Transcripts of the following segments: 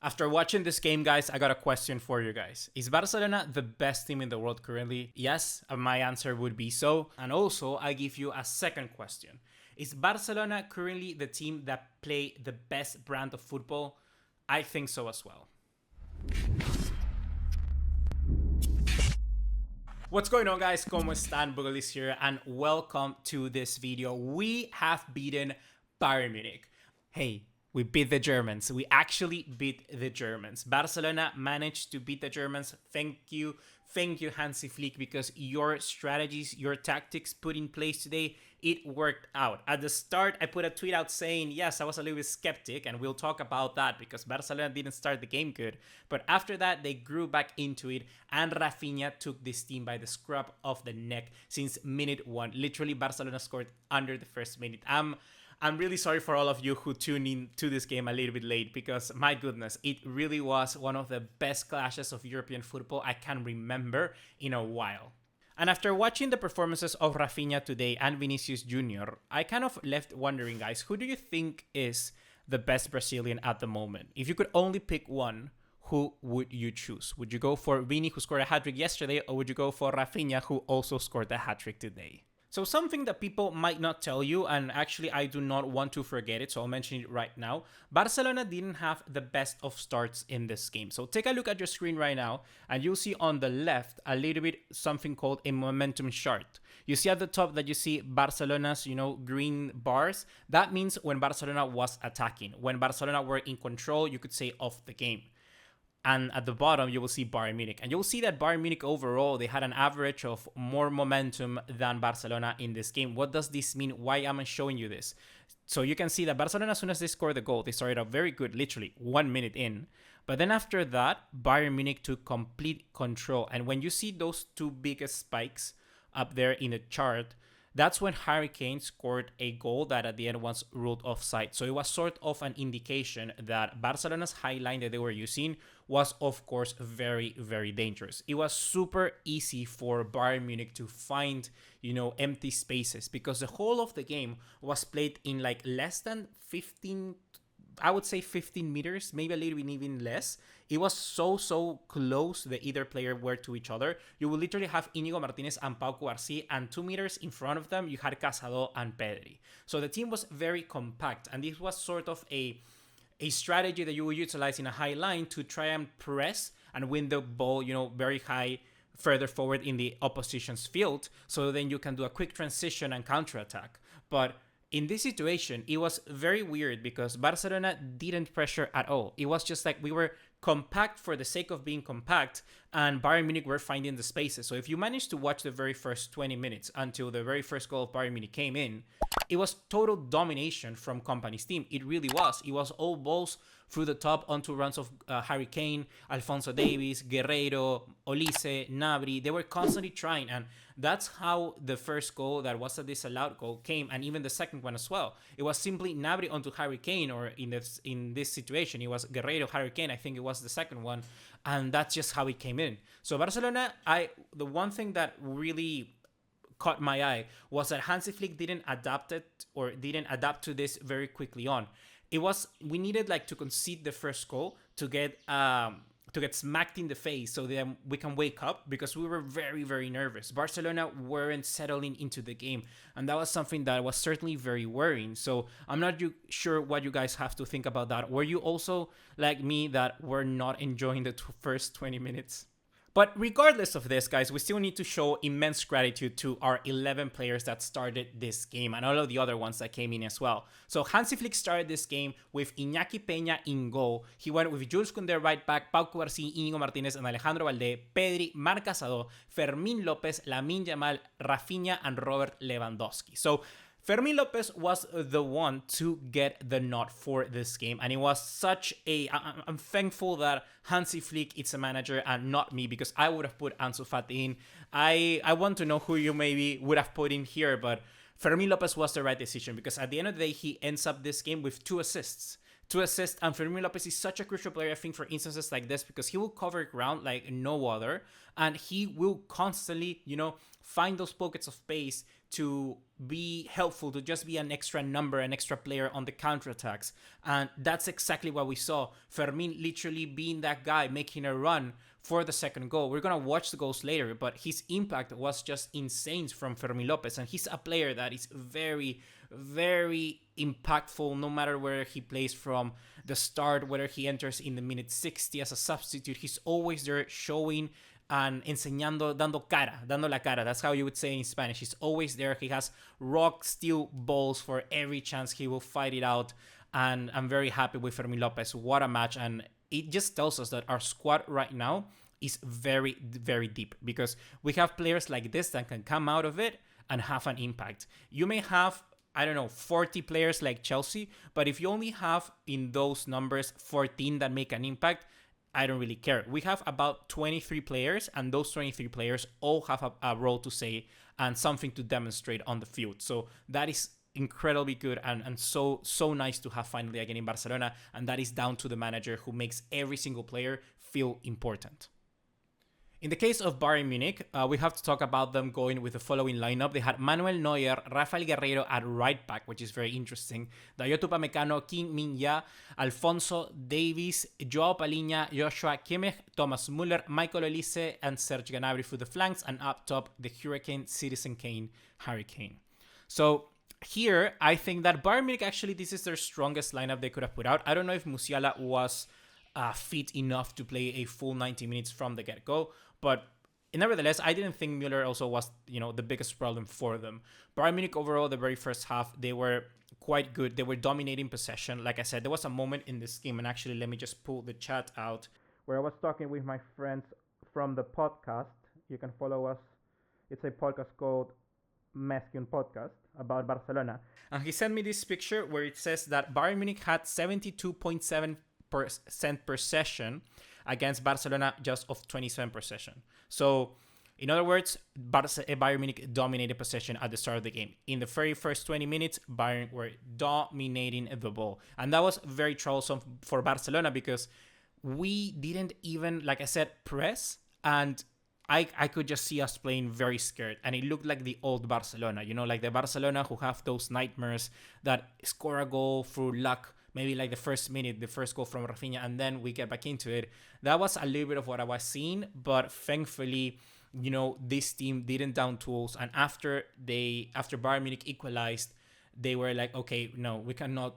After watching this game, guys, I got a question for you guys. Is Barcelona the best team in the world currently? Yes, my answer would be so. And also, I give you a second question. Is Barcelona currently the team that play the best brand of football? I think so as well. What's going on, guys? ¿Cómo están? BugaLuis here, and welcome to this video. We have beaten Bayern Munich. Hey, we beat the Germans. We actually beat the Germans. Barcelona managed to beat the Germans. Thank you, Hansi Flick, because your strategies, your tactics put in place today, it worked out. At the start, I put a tweet out saying, yes, I was a little bit skeptic, and we'll talk about that because Barcelona didn't start the game good. But after that, they grew back into it, and Raphinha took this team by the scruff of the neck since minute one. Literally, Barcelona scored under the first minute. I'm really sorry for all of you who tuned in to this game a little bit late because, my goodness, it really was one of the best clashes of European football I can remember in a while. And after watching the performances of Raphinha today and Vinicius Jr., I kind of left wondering, guys, who do you think is the best Brazilian at the moment? If you could only pick one, who would you choose? Would you go for Vini, who scored a hat-trick yesterday, or would you go for Raphinha, who also scored a hat-trick today? So something that people might not tell you, and actually I do not want to forget it, so I'll mention it right now. Barcelona didn't have the best of starts in this game. So take a look at your screen right now, and you'll see on the left a little bit something called a momentum chart. You see at the top that you see Barcelona's, green bars. That means when Barcelona was attacking. When Barcelona were in control, you could say, of the game. And at the bottom, you will see Bayern Munich. And you'll see that Bayern Munich overall, they had an average of more momentum than Barcelona in this game. What does this mean? Why am I showing you this? So you can see that Barcelona, as soon as they scored the goal, they started out very good, literally 1 minute in. But then after that, Bayern Munich took complete control. And when you see those two biggest spikes up there in the chart, that's when Harry Kane scored a goal that at the end was ruled offside. So it was sort of an indication that Barcelona's high line that they were using was, of course, very, very dangerous. It was super easy for Bayern Munich to find, empty spaces because the whole of the game was played in like less than 15, I would say 15 meters, maybe a little bit even less. It was so close that either player were to each other. You would literally have Íñigo Martínez and Pau Cubarsí, and 2 meters in front of them, you had Casado and Pedri. So the team was very compact, and this was sort of a strategy that you would utilize in a high line to try and press and win the ball, very high, further forward in the opposition's field. So then you can do a quick transition and counterattack. But in this situation, it was very weird because Barcelona didn't pressure at all. It was just like we were compact for the sake of being compact, and Bayern Munich were finding the spaces. So if you managed to watch the very first 20 minutes until the very first goal of Bayern Munich came in, it was total domination from Kompany's team. It really was. It was all balls through the top onto runs of Harry Kane, Alphonso Davies, Guerreiro, Olise, Gnabry. They were constantly trying, and that's how the first goal that was a disallowed goal came, and even the second one as well. It was simply Gnabry onto Harry Kane, or in this situation, it was Guerreiro, Harry Kane. I think it was the second one, and that's just how it came in. So Barcelona, the one thing that really caught my eye was that Hansi Flick didn't adapt to this very quickly on. We needed to concede the first goal to get smacked in the face so then we can wake up, because we were very, very nervous. Barcelona weren't settling into the game, and that was something that was certainly very worrying. So I'm not sure what you guys have to think about that. Were you also like me that were not enjoying the first 20 minutes? But regardless of this, guys, we still need to show immense gratitude to our 11 players that started this game and all of the other ones that came in as well. So Hansi Flick started this game with Iñaki Peña in goal. He went with Jules Koundé right back, Pau Cubarsí, Íñigo Martínez, and Alejandro Valdé, Pedri, Marc Casado, Fermín López, Lamine Yamal, Raphinha, and Robert Lewandowski. So Fermín López was the one to get the nod for this game, and it was I'm thankful that Hansi Flick is a manager and not me, because I would have put Ansu Fati in. I want to know who you maybe would have put in here, but Fermín López was the right decision, because at the end of the day, he ends up this game with 2 assists. 2 assists, and Fermin Lopez is such a crucial player, I think, for instances like this, because he will cover ground like no other, and he will constantly, find those pockets of pace to be helpful, to just be an extra number, an extra player on the counterattacks. And that's exactly what we saw. Fermin literally being that guy, making a run for the second goal. We're going to watch the goals later, but his impact was just insane from Fermin Lopez. And he's a player that is very, very impactful no matter where he plays from the start, whether he enters in the minute 60 as a substitute. He's always there showing and enseñando, dando la cara. That's how you would say in Spanish. He's always there. He has rock steel balls for every chance. He will fight it out. And I'm very happy with Fermin Lopez. What a match. And it just tells us that our squad right now is very, very deep, because we have players like this that can come out of it and have an impact. You may have, 40 players like Chelsea, but if you only have in those numbers 14 that make an impact, I don't really care. We have about 23 players, and those 23 players all have a role to say and something to demonstrate on the field. So that is incredibly good and so nice to have finally again in Barcelona, and that is down to the manager, who makes every single player feel important. In the case of Bayern Munich, we have to talk about them going with the following lineup. They had Manuel Neuer, Rafael Guerreiro at right back, which is very interesting. Dayot Upamecano, Kim Min-jae, Alphonso Davies, Joao Palhinha, Joshua Kimmich, Thomas Müller, Michael Olise, and Serge Gnabry for the flanks. And up top, the Hurricane, Citizen Kane, Harry Kane. So here, I think that Bayern Munich, actually, this is their strongest lineup they could have put out. I don't know if Musiala was fit enough to play a full 90 minutes from the get-go. But nevertheless, I didn't think Müller also was, the biggest problem for them. Bayern Munich overall, the very first half, they were quite good. They were dominating possession. Like I said, there was a moment in this game, and actually, let me just pull the chat out, where I was talking with my friends from the podcast. You can follow us. It's a podcast called Mesquion Podcast about Barcelona. And he sent me this picture where it says that Bayern Munich had 72.7% possession against Barcelona just of 27 possession. So, in other words, Bayern Munich dominated possession at the start of the game. In the very first 20 minutes, Bayern were dominating the ball. And that was very troublesome for Barcelona, because we didn't even, like I said, press. And I could just see us playing very scared. And it looked like the old Barcelona, like the Barcelona who have those nightmares that score a goal through luck, maybe like the first minute, the first goal from Raphinha, and then we get back into it. That was a little bit of what I was seeing, but thankfully, this team didn't down tools. And after Bayern Munich equalized, they were like, okay, no, we cannot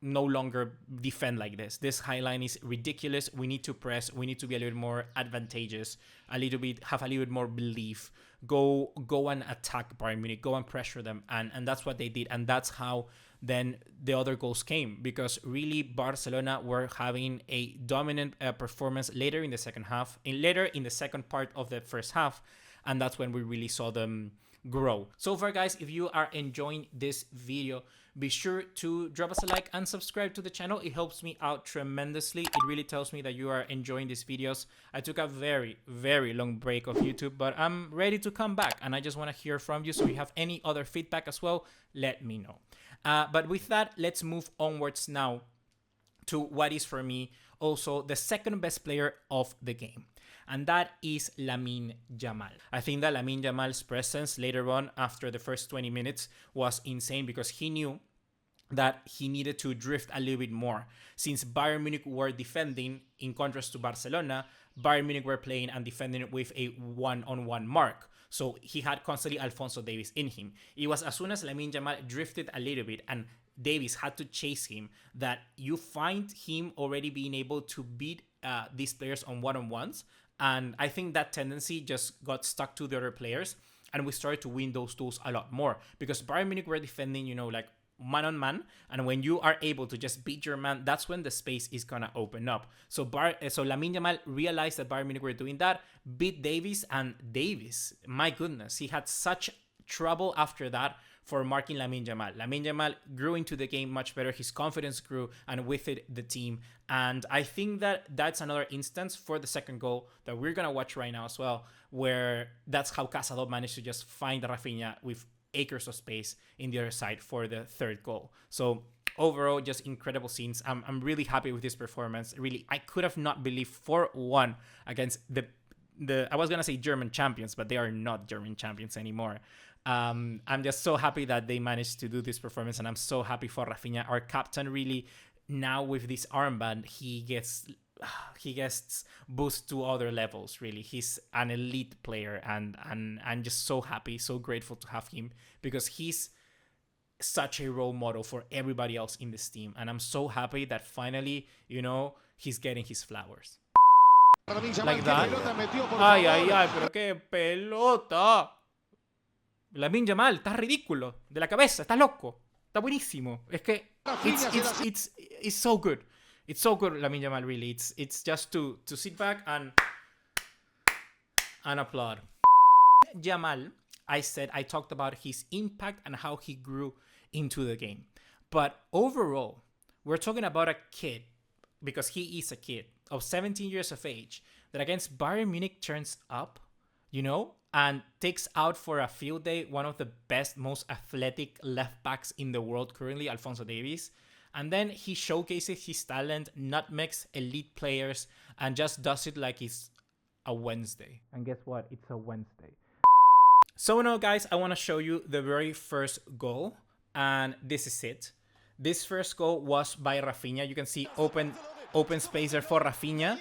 no longer defend like this. This high line is ridiculous. We need to press. We need to be a little bit more advantageous, have a little bit more belief. Go and attack Bayern Munich. Go and pressure them, and that's what they did. And that's how then the other goals came, because really Barcelona were having a dominant performance later in the second half, later in the second part of the first half, and that's when we really saw them grow. So far, guys, if you are enjoying this video, be sure to drop us a like and subscribe to the channel. It helps me out tremendously. It really tells me that you are enjoying these videos. I took a very, very long break of YouTube, but I'm ready to come back, and I just want to hear from you. So if you have any other feedback as well, let me know. But with that, let's move onwards now to what is for me also the second best player of the game. And that is Lamine Yamal. I think that Lamine Yamal's presence later on after the first 20 minutes was insane, because he knew that he needed to drift a little bit more. Since Bayern Munich were defending, in contrast to Barcelona, Bayern Munich were playing and defending with a one-on-one mark. So he had constantly Alphonso Davies in him. It was as soon as Lamine Yamal drifted a little bit and Davies had to chase him that you find him already being able to beat these players on one-on-ones. And I think that tendency just got stuck to the other players, and we started to win those tools a lot more, because Bayern Munich were defending, like man on man, and when you are able to just beat your man, that's when the space is gonna open up. So Lamine Yamal realized that Bayern Munich were doing that, beat Davies, and Davies, my goodness, he had such trouble after that for marking Lamine Yamal. Lamine Yamal grew into the game much better. His confidence grew, and with it, the team. And I think that that's another instance for the second goal that we're going to watch right now as well, where that's how Cazador managed to just find Raphinha with acres of space in the other side for the third goal. So overall, just incredible scenes. I'm really happy with this performance. Really, I could have not believed 4-1 against the I was gonna say German champions, but they are not German champions anymore. I'm just so happy that they managed to do this performance, and I'm so happy for Raphinha, our captain. Really, now with this armband, he gets boost to other levels. Really, he's an elite player, and I'm just so happy, so grateful to have him, because he's such a role model for everybody else in this team, and I'm so happy that finally, he's getting his flowers. Like that. Ay, ay, ay, pero qué pelota. Lamine Yamal, estás ridículo. De la cabeza, estás loco. Está buenísimo. Es que it's so good. It's so good, Lamine Yamal, really. It's just to sit back and applaud. Yamal, I talked about his impact and how he grew into the game. But overall, we're talking about a kid, because he is a kid, of 17 years of age, that against Bayern Munich turns up, and takes out for a field day one of the best, most athletic left backs in the world currently, Alphonso Davies. And then he showcases his talent, nutmegs elite players, and just does it like it's a Wednesday. And guess what? It's a Wednesday. So now, guys, I want to show you the very first goal, and this is it. This first goal was by Raphinha. You can see open space there for Raphinha.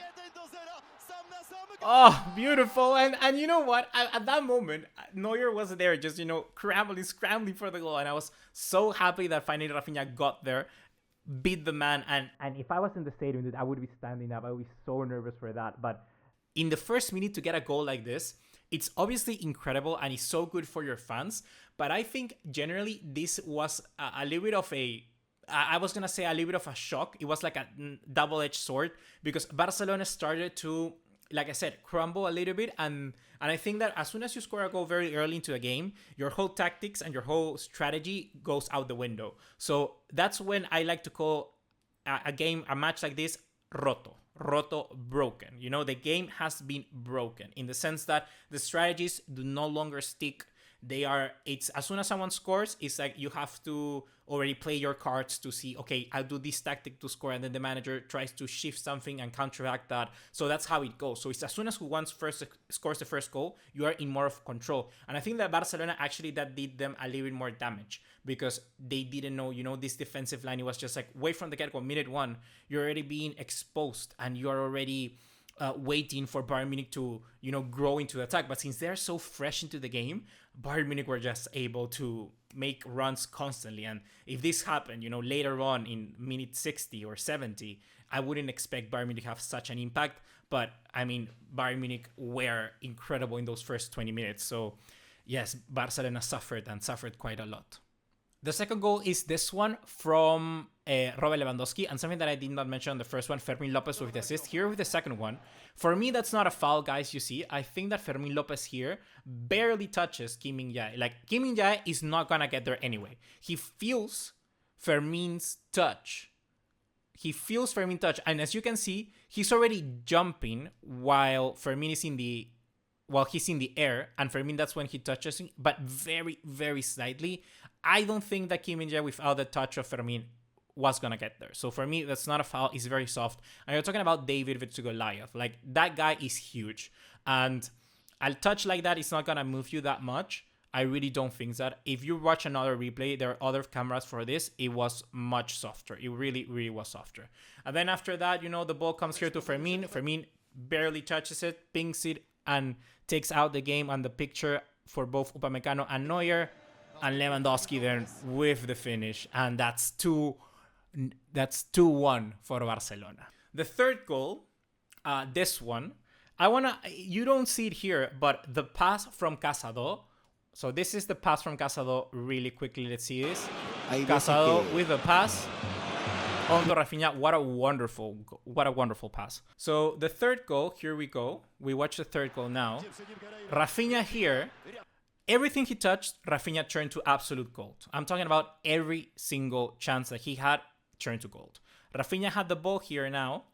Oh, beautiful. And you know what? At that moment, Neuer was there just, scrambling for the goal. And I was so happy that finally Raphinha got there, beat the man. And if I was in the stadium, dude, I would be standing up. I would be so nervous for that. But in the first minute to get a goal like this, it's obviously incredible and it's so good for your fans. But I think generally this was a little bit of I was going to say a little bit of a shock. It was like a double-edged sword, because Barcelona started to, like I said, crumble a little bit. And I think that as soon as you score a goal very early into a game, your whole tactics and your whole strategy goes out the window. So that's when I like to call a match like this, roto, broken. The game has been broken in the sense that the strategies do no longer stick. It's as soon as someone scores, it's like you have to already play your cards to see, okay, I'll do this tactic to score, and then the manager tries to shift something and counteract that. So that's how it goes. So it's as soon as who first scores the first goal, you are in more of control. And I think that Barcelona actually that did them a little bit more damage, because they didn't know, this defensive line. It was just like, wait from the get-go, minute 1, you're already being exposed and you are already waiting for Bayern Munich to, grow into the attack. But since they're so fresh into the game, Bayern Munich were just able to make runs constantly. And if this happened, later on in minute 60 or 70, I wouldn't expect Bayern Munich to have such an impact. But, I mean, Bayern Munich were incredible in those first 20 minutes. So, yes, Barcelona suffered quite a lot. The second goal is this one from Robert Lewandowski, and something that I did not mention on the first one, Fermín López with the assist. Here with the second one, for me, that's not a foul, guys, you see. I think that Fermín López here barely touches Kim Min-jae. Like, Kim Min-jae is not going to get there anyway. He feels Fermín's touch. And as you can see, he's already jumping while Fermín is he's in the air, and Fermín, that's when he touches him, but very, very slightly. I don't think that Kim Min-jae, without the touch of Fermín, was going to get there. So for me, that's not a foul. It's very soft. And you're talking about David versus Goliath. Like, that guy is huge. And a touch like that is not going to move you that much. I really don't think that. If you watch another replay, there are other cameras for this. It was much softer. It really, really was softer. And then after that, the ball comes here to Fermín. Fermín barely touches it, pings it, and takes out the game and the picture for both Upamecano and Neuer. And Lewandowski then with the finish. And that's 2-1 for Barcelona. The third goal, this one, you don't see it here, but the pass from Casado. So this is the pass from Casado really quickly. Let's see this. Casado with the pass on to Raphinha. What a wonderful pass. So the third goal, here we go. We watch the third goal now. Raphinha here. Everything he touched, Raphinha turned to absolute gold. I'm talking about every single chance that he had turned to gold. Raphinha had the ball here now,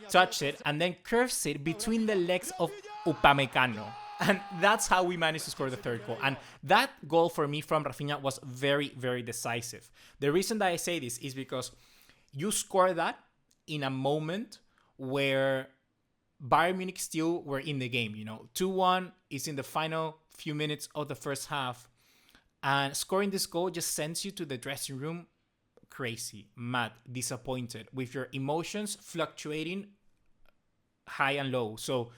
touched it, and then curves it between the legs of Upamecano. And that's how we managed to score the third goal. And that goal for me from Raphinha was very, very decisive. The reason that I say this is because you score that in a moment where Bayern Munich still were in the game. 2-1 is in the final few minutes of the first half. And scoring this goal just sends you to the dressing room crazy, mad, disappointed, with your emotions fluctuating high and low. So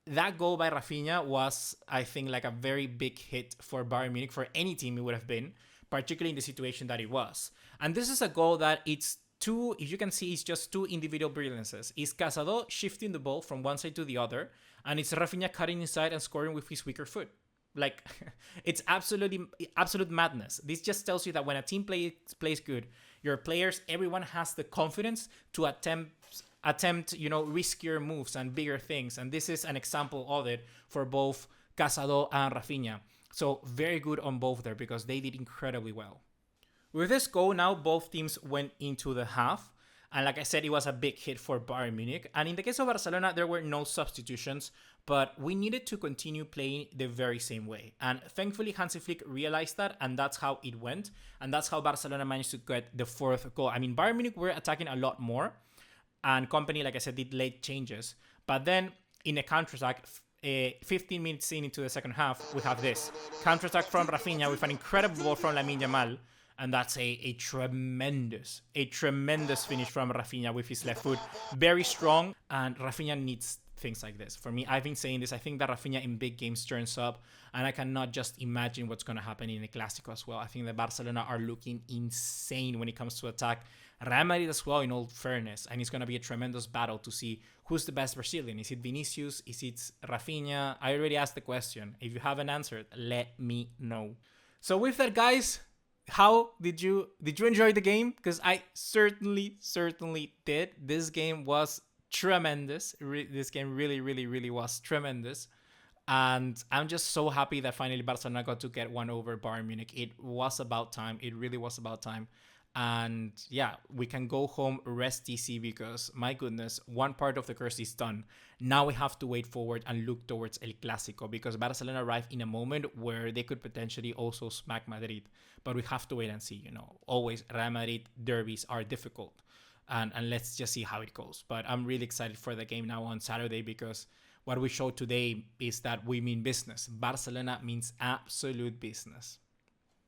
that goal by Raphinha was, I think, like a very big hit for Bayern Munich, for any team it would have been, particularly in the situation that it was. And this is a goal that it's two, if you can see, it's just two individual brilliances. It's Casado shifting the ball from one side to the other, and it's Raphinha cutting inside and scoring with his weaker foot. Like, it's absolute madness. This just tells you that when a team plays good, your players, everyone has the confidence to attempt riskier moves and bigger things. And this is an example of it for both Casado and Raphinha. So very good on both there, because they did incredibly well. With this goal, now both teams went into the half. And like I said, it was a big hit for Bayern Munich. And in the case of Barcelona, there were no substitutions, but we needed to continue playing the very same way. And thankfully, Hansi Flick realized that, and that's how it went. And that's how Barcelona managed to get the fourth goal. I mean, Bayern Munich were attacking a lot more, and Company, like I said, did late changes. But then in a counter-attack, 15 minutes into the second half, we have this. Counter-attack from Raphinha with an incredible ball from Lamine Yamal. And that's a tremendous finish from Raphinha with his left foot. Very strong, and Raphinha needs things like this. For me, I've been saying this. I think that Raphinha in big games turns up, and I cannot just imagine what's going to happen in the Clásico as well. I think that Barcelona are looking insane when it comes to attack. Real Madrid as well, in all fairness, and it's going to be a tremendous battle to see who's the best Brazilian. Is it Vinicius? Is it Raphinha? I already asked the question. If you haven't answered, let me know. So with that, guys, how did you enjoy the game? Because I certainly did. This game was tremendous. This game really was tremendous. And I'm just so happy that finally Barcelona got to get one over Bayern Munich. It was about time. It really was about time. And yeah, we can go home, rest easy, because my goodness, one part of the curse is done. Now we have to wait forward and look towards El Clásico, because Barcelona arrived in a moment where they could potentially also smack Madrid. But we have to wait and see. Always Real Madrid derbies are difficult. And let's just see how it goes. But I'm really excited for the game now on Saturday, because what we showed today is that we mean business. Barcelona means absolute business.